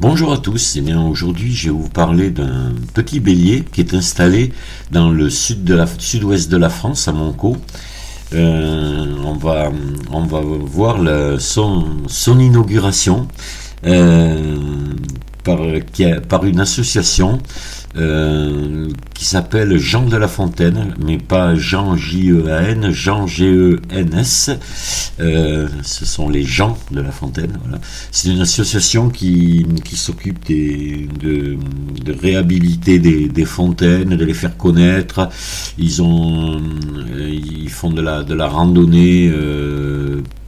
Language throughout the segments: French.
Bonjour à tous, et bien aujourd'hui je vais vous parler d'un petit bélier qui est installé dans le sud-ouest de la France, à Moncaut. On va voir son inauguration par une association qui s'appelle Jean de La Fontaine, mais pas Jean J-E-A-N, Jean G-E-N-S. Ce sont les Jean de La Fontaine. Voilà. C'est une association qui s'occupe de réhabiliter des fontaines, de les faire connaître. Ils font de la randonnée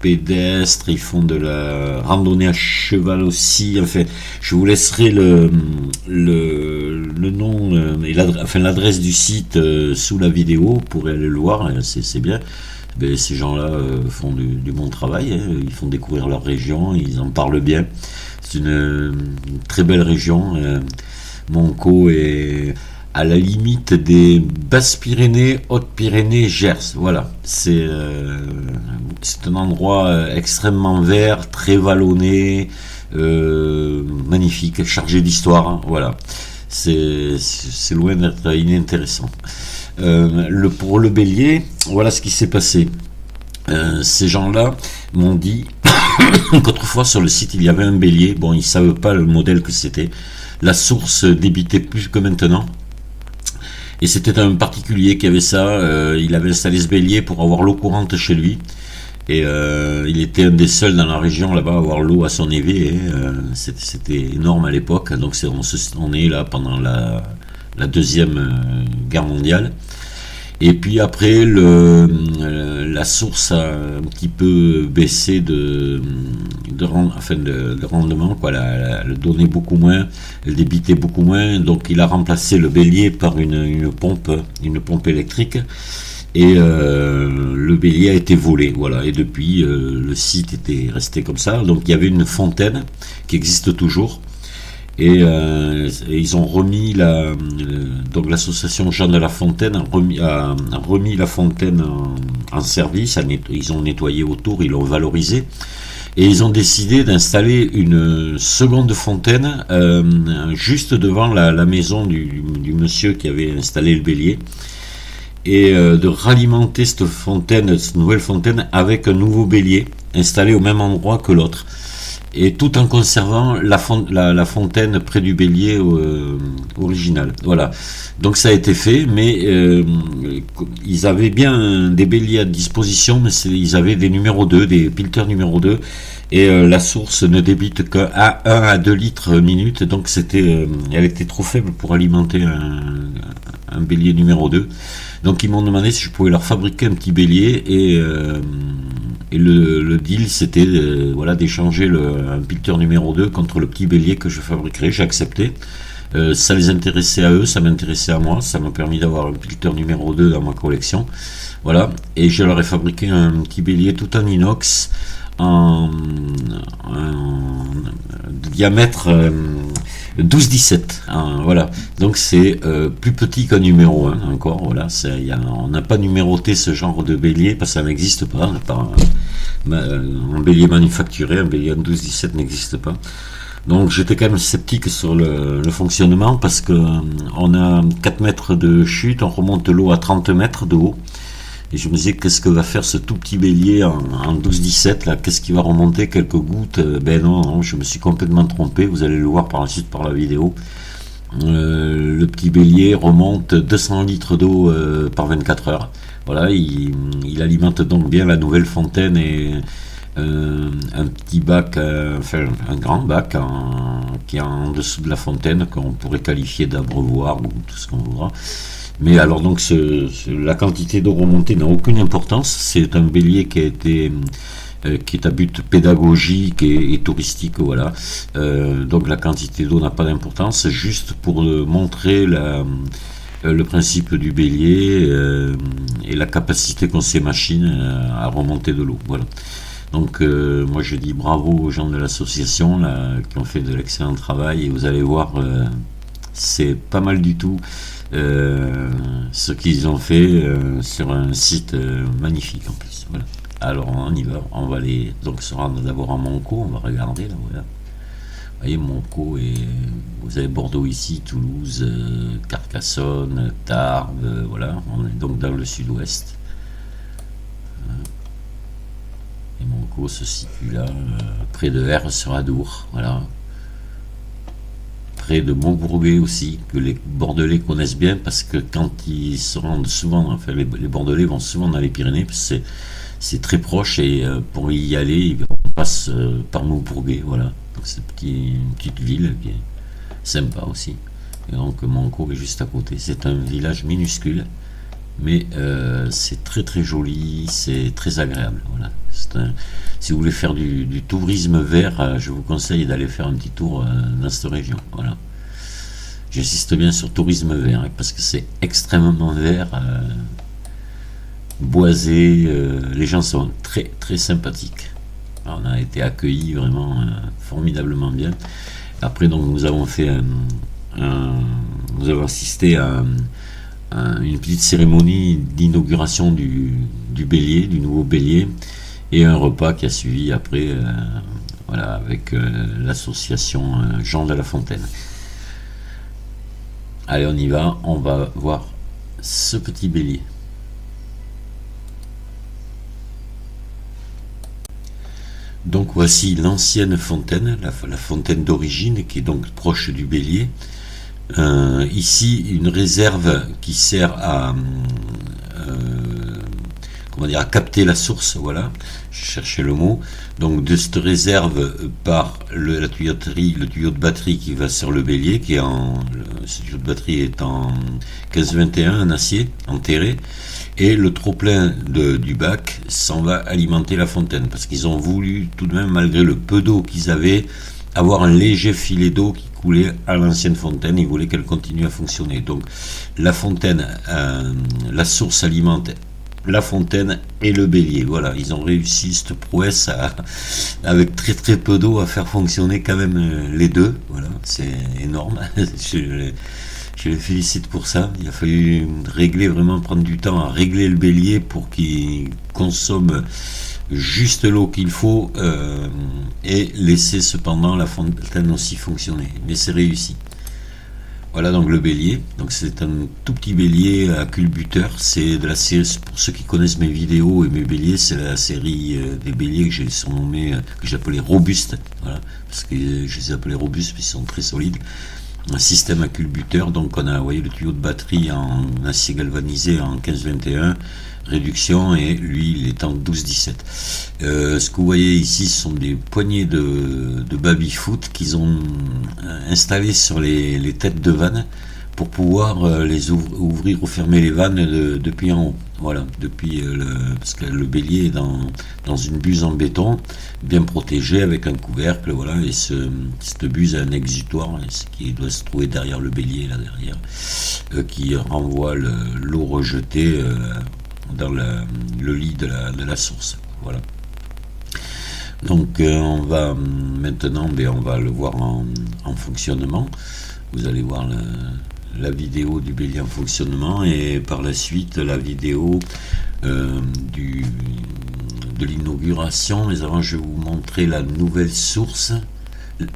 pédestre, ils font de la randonnée à cheval aussi. Enfin, je vous laisserai le nom et l'adresse du site sous la vidéo, vous pourrez aller le voir, c'est bien. Ben, ces gens-là font du bon travail, hein. Ils font découvrir leur région, ils en parlent bien. C'est une très belle région. Moncaut est à la limite des Basses-Pyrénées, Hautes-Pyrénées, Gers. Voilà, c'est un endroit extrêmement vert, très vallonné, magnifique, chargé d'histoire. Hein. Voilà, c'est loin d'être inintéressant. Pour le bélier, voilà ce qui s'est passé. Ces gens-là m'ont dit qu'autrefois sur le site il y avait un bélier. Bon, ils ne savent pas le modèle que c'était. La source débitait plus que maintenant. Et c'était un particulier qui avait ça. Il avait installé ce bélier pour avoir l'eau courante chez lui. Et il était un des seuls dans la région là-bas à avoir l'eau à son évier. C'était énorme à l'époque. Donc on est là pendant la Deuxième Guerre mondiale. Et puis après, la source a un petit peu baissé de rendement, quoi. Elle donnait beaucoup moins, elle débitait beaucoup moins. Donc il a remplacé le bélier par une pompe électrique. Et le bélier a été volé, voilà. Et depuis, le site était resté comme ça. Donc il y avait une fontaine qui existe toujours. Et ils ont remis donc l'association Jean de La Fontaine a remis la fontaine en service. Ils ont nettoyé autour, ils l'ont valorisé. Et ils ont décidé d'installer une seconde fontaine juste devant la maison du monsieur qui avait installé le bélier. Et de ralimenter cette nouvelle fontaine avec un nouveau bélier installé au même endroit que l'autre. Et tout en conservant la fontaine près du bélier original. Voilà. Donc ça a été fait, mais ils avaient bien des béliers à disposition, mais ils avaient des numéros 2, des pilters numéro 2, et la source ne débite qu'à 1 à 2 litres minute, donc elle était trop faible pour alimenter un bélier numéro 2. Donc ils m'ont demandé si je pouvais leur fabriquer un petit bélier, et le deal c'était d'échanger un pilter numéro 2 contre le petit bélier que je fabriquerais. J'ai accepté. Ça les intéressait à eux, ça m'intéressait à moi, ça m'a permis d'avoir un pilter numéro 2 dans ma collection. Voilà, et je leur ai fabriqué un petit bélier tout en inox, en diamètre 12-17, hein, voilà. Donc c'est plus petit qu'un numéro 1 encore, voilà. On n'a pas numéroté ce genre de bélier parce que ça n'existe pas. On n'a pas un bélier manufacturé, un bélier en 12-17 n'existe pas. Donc j'étais quand même sceptique sur le fonctionnement parce que on a 4 mètres de chute, on remonte l'eau à 30 mètres de haut. Et je me disais, qu'est-ce que va faire ce tout petit bélier en 12-17 là? Qu'est-ce qui va remonter? Quelques gouttes? Ben non, je me suis complètement trompé. Vous allez le voir par la suite par la vidéo. Le petit bélier remonte 200 litres d'eau par 24 heures. Voilà, il alimente donc bien la nouvelle fontaine et un petit bac, un grand bac qui est en dessous de la fontaine qu'on pourrait qualifier d'abreuvoir ou tout ce qu'on voudra. Mais alors donc la quantité d'eau remontée n'a aucune importance. C'est un bélier qui est à but pédagogique et touristique, voilà. Donc la quantité d'eau n'a pas d'importance, c'est juste pour montrer le principe du bélier et la capacité qu'ont ces machines à remonter de l'eau, voilà. Donc moi je dis bravo aux gens de l'association là, qui ont fait de l'excellent travail, et vous allez voir, c'est pas mal du tout. Ce qu'ils ont fait sur un site magnifique en plus. Voilà. Alors on y va, on va aller donc se rendre d'abord à Moncaut, on va regarder là, voilà. voyez, Monco, et vous avez Bordeaux ici, Toulouse, Carcassonne, Tarbes, voilà, on est donc dans le sud-ouest. Et Monco se situe là, près de Vers-sur-Adour, voilà. Près de Montbourguet aussi, que les Bordelais connaissent bien, parce que quand ils se rendent souvent, enfin les Bordelais vont souvent dans les Pyrénées, parce que c'est très proche, et pour y aller, on passe par Montbourguet, voilà. Donc c'est une petite ville qui est sympa aussi. Et donc Monco est juste à côté. C'est un village minuscule, mais c'est très très joli, c'est très agréable. Voilà. Si vous voulez faire du tourisme vert, je vous conseille d'aller faire un petit tour dans cette région. Voilà. J'insiste bien sur tourisme vert, hein, parce que c'est extrêmement vert, boisé, les gens sont très très sympathiques. Alors, on a été accueillis vraiment formidablement bien. Après, donc, nous avons assisté à une petite cérémonie d'inauguration du bélier, du nouveau bélier, et un repas qui a suivi après, voilà, avec l'association Jean de La Fontaine. Allez, on y va, on va voir ce petit bélier. Donc voici l'ancienne fontaine, la fontaine d'origine, qui est donc proche du bélier. Ici, une réserve qui sert à à capter la source, voilà, je cherchais le mot. Donc de cette réserve part la tuyauterie, le tuyau de batterie qui va sur le bélier, ce tuyau de batterie est en 1521 en acier, enterré, et le trop-plein du bac s'en va alimenter la fontaine, parce qu'ils ont voulu, tout de même, malgré le peu d'eau qu'ils avaient, avoir un léger filet d'eau qui coulait à l'ancienne fontaine. Ils voulaient qu'elle continue à fonctionner. Donc la fontaine, la source alimente la fontaine et le bélier. Voilà, ils ont réussi cette prouesse avec très très peu d'eau à faire fonctionner quand même les deux. Voilà, c'est énorme. Je les félicite pour ça. Il a fallu prendre du temps à régler le bélier pour qu'il consomme juste l'eau qu'il faut, et laisser cependant la fontaine aussi fonctionner. Mais c'est réussi. Voilà donc le bélier. Donc c'est un tout petit bélier à culbuteur. C'est de la série, pour ceux qui connaissent mes vidéos et mes béliers, c'est la série des béliers que j'ai surnommé, que j'appelais robustes. Voilà, parce que je les appelais robustes parce qu'ils sont très solides. Un système à culbuteur. Donc on a, vous voyez, le tuyau de batterie en acier galvanisé en 1521. Réduction, et lui il est en 12-17. Ce que vous voyez ici, ce sont des poignées de baby-foot qu'ils ont installées sur les têtes de vannes pour pouvoir les ouvrir ou fermer les vannes depuis en haut. Voilà, parce que le bélier est dans une buse en béton, bien protégée avec un couvercle, voilà, et cette buse a un exutoire, ce qui doit se trouver derrière le bélier, là derrière, qui renvoie l'eau rejetée dans le lit de la source. Voilà. Donc on va maintenant, on va le voir en fonctionnement. Vous allez voir la vidéo du bélier en fonctionnement, et par la suite la vidéo de l'inauguration. Mais avant, je vais vous montrer la nouvelle source,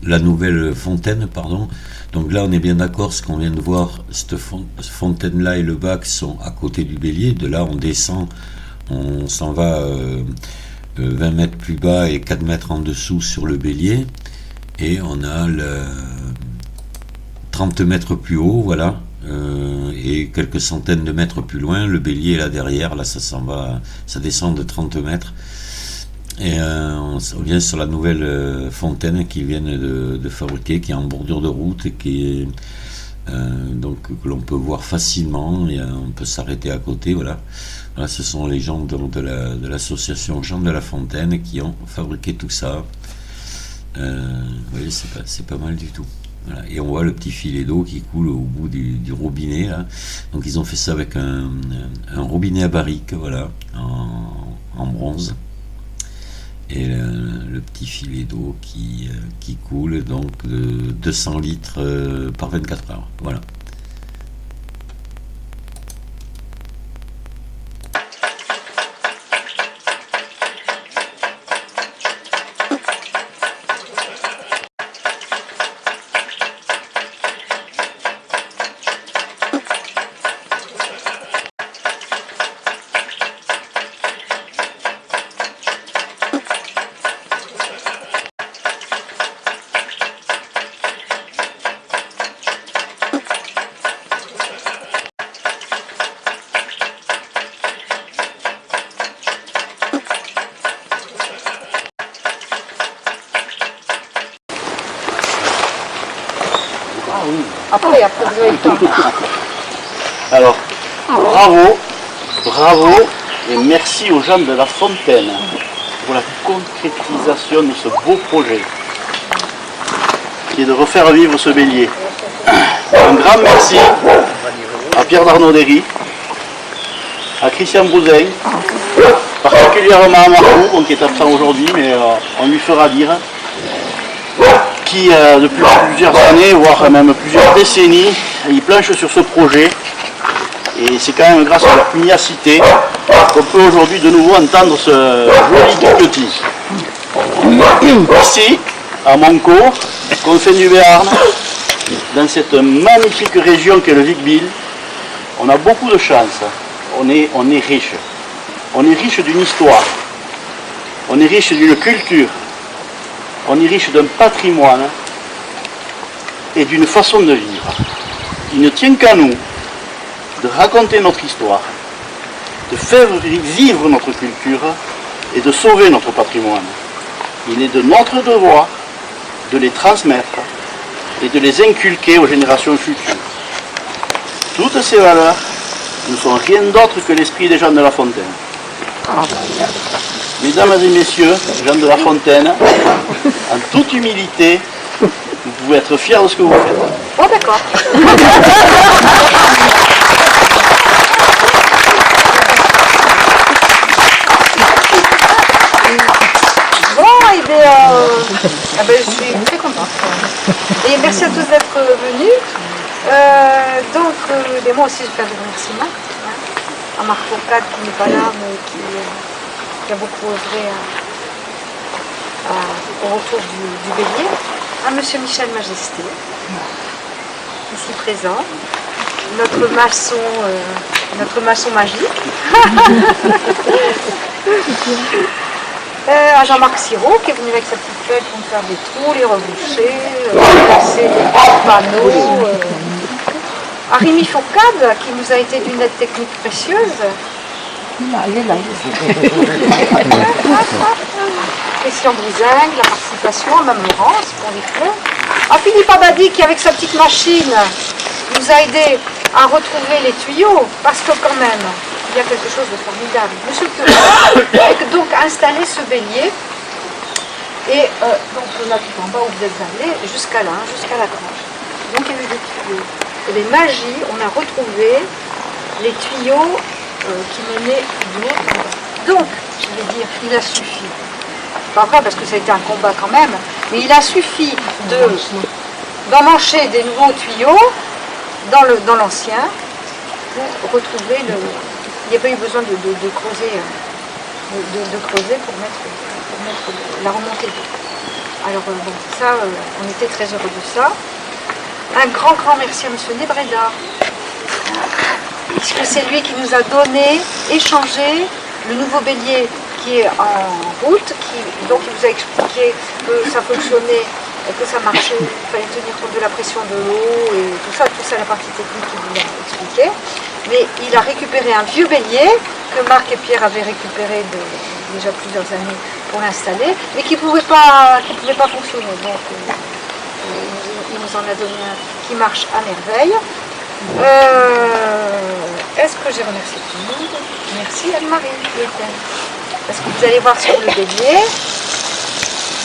la nouvelle fontaine, pardon. Donc là, on est bien d'accord, ce qu'on vient de voir, cette fontaine-là et le bac sont à côté du bélier. De là, on descend, on s'en va 20 mètres plus bas et 4 mètres en dessous sur le bélier. Et on a 30 mètres plus haut, voilà, et quelques centaines de mètres plus loin, le bélier est là derrière. Là, ça descend de 30 mètres. Et on vient sur la nouvelle fontaine qu'ils viennent de fabriquer, qui est en bordure de route et qui est donc que l'on peut voir facilement, et on peut s'arrêter à côté. Voilà, ce sont les gens de l'association Jean de La Fontaine qui ont fabriqué tout ça. Vous voyez, c'est pas mal du tout. Voilà. Et on voit le petit filet d'eau qui coule au bout du robinet là. Donc ils ont fait ça avec un robinet à barrique, voilà, en bronze. Et le petit filet d'eau qui coule, donc de 200 litres par 24 heures. Voilà. Après vous avez le temps. Alors, bravo et merci aux gens de La Fontaine pour la concrétisation de ce beau projet qui est de refaire vivre ce bélier. Un grand merci à Pierre d'Arnaud-Derry, à Christian Brouzin, particulièrement à Marco, qui est absent aujourd'hui, mais on lui fera dire, qui depuis plusieurs années, voire même plusieurs décennies, il planche sur ce projet. Et c'est quand même grâce à leur pugnacité qu'on peut aujourd'hui de nouveau entendre ce joli cliquetis. Ici, à Monco, confin du Béarn, dans cette magnifique région qu'est le Vic-Bilh, on a beaucoup de chance. On est riche. On est riche d'une histoire. On est riche d'une culture. On est riche d'un patrimoine et d'une façon de vivre. Il ne tient qu'à nous de raconter notre histoire, de faire vivre notre culture et de sauver notre patrimoine. Il est de notre devoir de les transmettre et de les inculquer aux générations futures. Toutes ces valeurs ne sont rien d'autre que l'esprit des gens de La Fontaine. Mesdames et messieurs, gens de La Fontaine, en toute humilité, vous pouvez être fiers de ce que vous faites. Oh d'accord. Je suis très contente. Et merci à tous d'être venus. Moi aussi, je vais faire des remerciements à Marc Fourcade qui n'est pas là, mais qui a beaucoup œuvré au retour du bélier. À Monsieur Michel Majesté, ici présent. Notre maçon magique. À Jean-Marc Sirot qui est venu avec sa petite pelle pour me faire des trous, les reboucher, placer des panneaux. À Rémi Fourcade qui nous a été d'une aide technique précieuse. Christian Brouzingue, la participation, à Mme Laurence pour les fonds. À Philippe Abadi qui avec sa petite machine nous a aidé à retrouver les tuyaux, parce que quand même, il y a quelque chose de formidable. Monsieur le curé a donc installé ce bélier, et donc on a tout en bas où vous êtes allés, jusqu'à là, jusqu'à la grange. Donc il y a eu des tuyaux. Et les magies, on a retrouvé les tuyaux qui menaient du haut. Donc, je vais dire, il a suffi, pas vrai parce que ça a été un combat quand même, mais il a suffi d'emmancher des nouveaux tuyaux dans l'ancien pour retrouver le... Il n'y a pas eu besoin de creuser, pour mettre la remontée d'eau. Alors bon, ça, on était très heureux de ça. Un grand merci à M. Nebreda, puisque c'est lui qui nous a donné, échangé le nouveau bélier qui est en route, donc il vous a expliqué que ça fonctionnait, que ça marchait, il fallait tenir compte de la pression de l'eau et tout ça, la partie technique qu'il vous a expliqué. Mais il a récupéré un vieux bélier que Marc et Pierre avaient récupéré déjà plusieurs années pour l'installer, mais qui ne pouvait pas fonctionner. Donc il nous en a donné un qui marche à merveille. Est-ce que j'ai remercié tout le monde? Merci Anne-Marie. Parce que vous allez voir sur le bélier,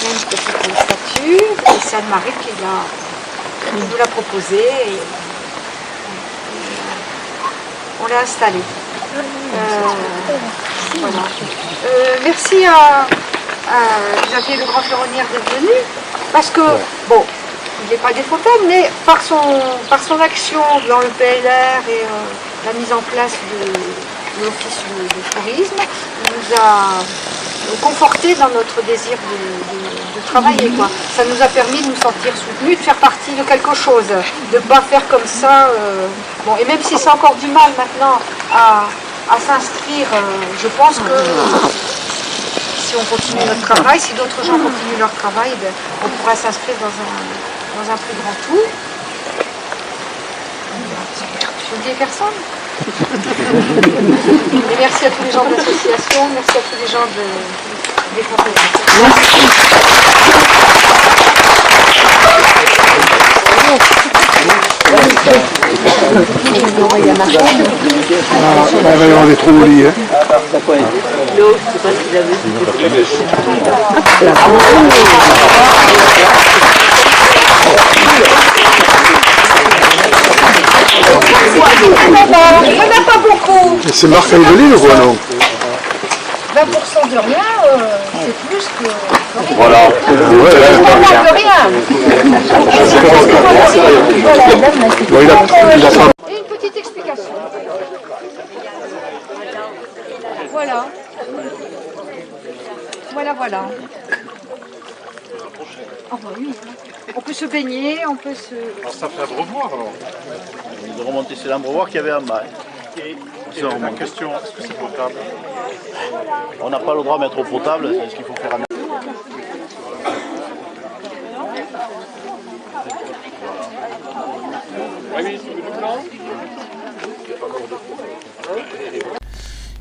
il y a une petite statue, et c'est Anne-Marie qui nous l'a proposé. Et on l'a installé. Voilà. Merci à Xavier Le Grand Ferronnière d'être venu, parce que, bon, il n'est pas des Fontaines, mais par son action dans le PLR et la mise en place de l'office de tourisme, il nous a conforté dans notre désir de travailler, quoi. Ça nous a permis de nous sentir soutenus, de faire partie de quelque chose, de ne pas faire comme ça. Bon, et même si c'est encore du mal maintenant à s'inscrire, je pense que si on continue notre travail, si d'autres gens continuent leur travail, ben, on pourra s'inscrire dans un plus grand tout. Je ne dis personne. Et merci à tous les gens de l'association, merci à tous les gens des conférences. il y en a pas. Il va y avoir des trous au lit. Hein. Il n'y en a pas beaucoup. Et c'est Marc Aideline ou quoi, non? 20% de rien, c'est plus que... Voilà. On manque de rien. Bon, il a pas... Et une petite explication. Voilà. Voilà. Ah bah oui. On peut se baigner, on peut se... Alors ça fait abreuvoir alors. De remonter, c'est l'abreuvoir qu'il y avait en bas. Et la question, est-ce que c'est potable? On n'a pas le droit de mettre eau potable, c'est ce qu'il faut faire.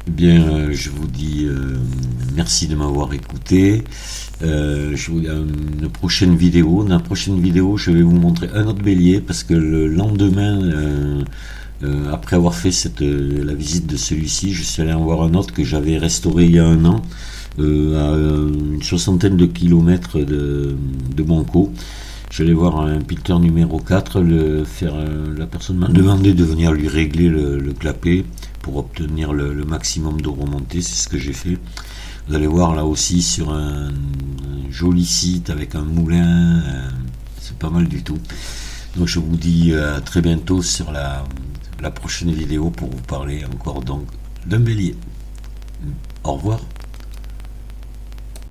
Eh bien, je vous dis merci de m'avoir écouté. Je vous dis une prochaine vidéo. Dans la prochaine vidéo, je vais vous montrer un autre bélier parce que le lendemain, après avoir fait la visite de celui-ci, je suis allé en voir un autre que j'avais restauré il y a 1 an, à une 60aine de kilomètres de Monco. J'allais voir un piqueteur numéro 4, la personne m'a demandé de venir lui régler le clapet pour obtenir le maximum de remontée, c'est ce que j'ai fait. Vous allez voir là aussi sur un joli site avec un moulin, c'est pas mal du tout. Donc je vous dis à très bientôt sur la prochaine vidéo pour vous parler encore donc d'un bélier. Au revoir.